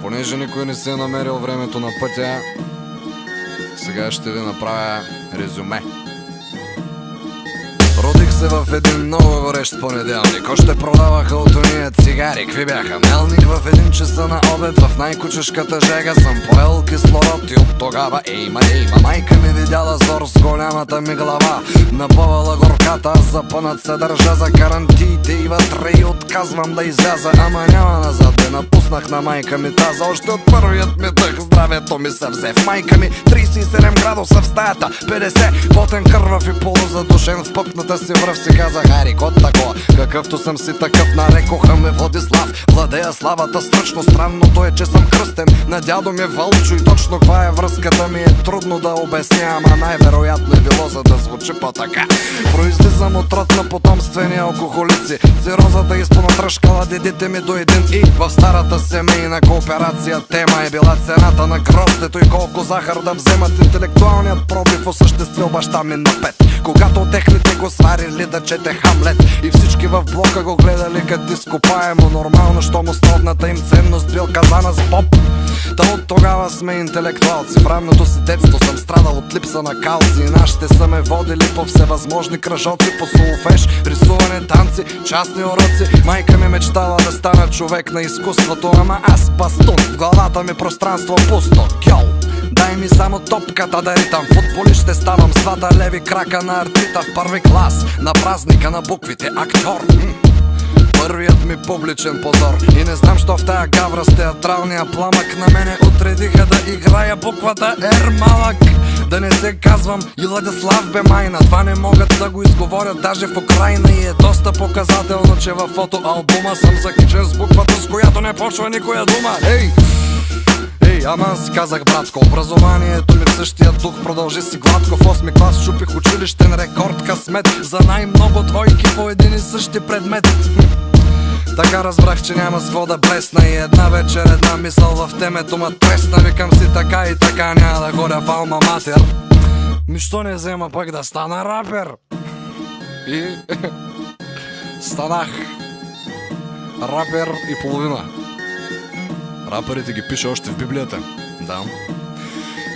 Понеже никой не си е намерил времето на пътя, сега ще ви направя резюме. Родих се в един много горещ понеделник. Още продаваха от ония цигари. Какви бяха? Мелник в 1 часа на обед. В най-кучешката жега съм поел кислород. И от тогава ейма. Майка ми видяла зор с голямата ми глава. Напъвала горката, аз запънат се държа за карантиите и вътре и отказвам да изляза. Ама няма назад, бе, напуснах на майка ми таза. Още от първият ми дъх здравето ми се взе. В майка ми 37 градуса в стаята, 50 потен, кървав и полузадушен. В пъпната си връв си казах: Хари, кот тако, какъвто съм си такъв, нарекоха ме Владислав. Владея славата стръчно, странното е, че съм кръстен на дядо ми Вълчо. И точно каква е връзката ми е трудно да обясня, ама най-вероятно е било, за да звучи по-така. Произлизам от род на потомствени алкохолици. Цирозата изпонатръшкала дедите ми до един. И в старата семейна кооперация тема е била цената на гроздето и колко захар да вземат. Интелектуалният пробив осъществил баща ми на 5, когато техните го сварили да чете Хамлет. И всички в блока го гледали като изкопаемо нормално, щом основната им ценност бил казана с поп. Та от тогава сме интелектуалци. В ранното си детство съм страдал от липса на калци. И нашите са ме водили по всевъзможни кръжоци, по солофеш, рисуване, танци, частни уроци. Майка ми мечтала да стана човек на изкуството, ама аз бастун, в главата ми пространство пусто. Гьол, дай ми само топката да ритам. Футболист ще ставам с двата леви крака на артрита в първи клас, на празника на буквите актьор. Първият ми публичен позор. И не знам, що в тая гавра с театралния пламък на мене отредиха да играя буквата Р малък. Да не се казвам и Владислав бе майна. Това не могат да го изговорят даже в Украйна. И е доста показателно, че във фотоалбума съм закичен с буквата, с която не почва никоя дума. Ама аз казах: братко, образованието ми в същия дух продължи си гладко. В 8-ми клас чупих училищен рекорд, късмет за най-много двойки по един и същи предмет. Така разбрах, че няма с какво да блесна. И една вечер една мисъл в темето ма тресна. Викам си: така и така няма да ходя в алма матер. Що не взема пък да стана рапер? И станах рапер и половина. Раперите ги пише още в Библията. Да.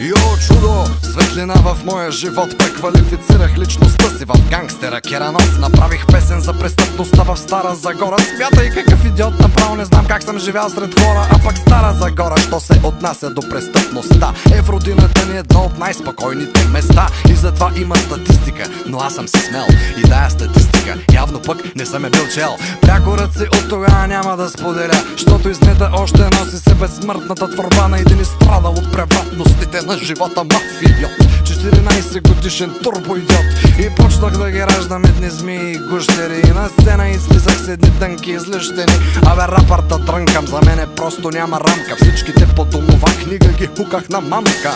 И о чудо, светлина в моя живот. Преквалифицирах личността си в гангстера Керанов. Направих песен за престъпността в Стара Загора. Смятай какъв идиот, направо не знам как съм живял сред хора. А пък Стара Загора, що се отнася до престъпността, е в родината ни едно от най-спокойните места. И затова има статистика, но аз съм си смел и тая статистика явно пък не съм е бил чел. Прякорът си от тогава няма да споделя, щото изнета още носи се безсмъртната творба на един изстрадал от превратностите на живота мафиот. 14 годишен турбоидиот. И почнах да ги раждам едни змии и гущери. И на сцена излизах с едни тънки излющени. Абе рапърта трънкам, за мене просто няма рамка. Всичките по домова книга ги хуках на мамка.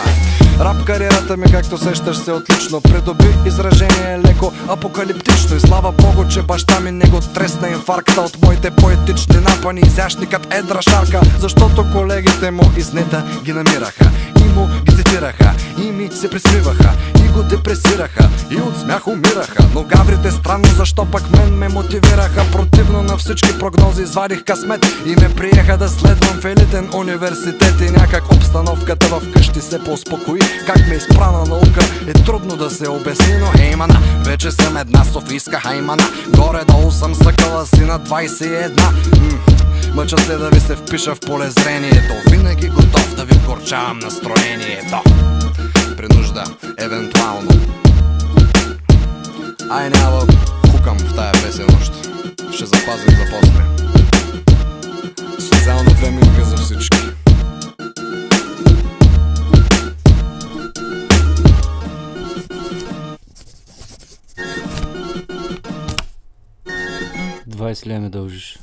Рап кариерата ми, както сещаш се, отлично придоби изражение леко апокалиптично. И слава богу, че баща ми не го тресна инфаркта от моите поетични напани, изящни като едра шарка. Защото колегите му изнета ги намираха и му ги цитираха, и ми се присмиваха, и го депресираха, и от смях умираха. Но гаврите странно защо пък мен ме мотивираха. Противно на всички прогнози извадих късмет и ме приеха да следвам в елитен университет. И някак обстановката в къщи се поуспокои. Как ме изпрана наука е трудно да се обясни, но хеймана, вече съм една софийска хаймана. Горе-долу съм съкала си на 21. Мъча се да ви се впиша в полезрението. Винаги готов да ви вгорчавам настроението. При нужда, евентуално. Ай, няма да хукам в тая песен още. Ще запазим за после. Социална временка за всички. $20 ме дължиш.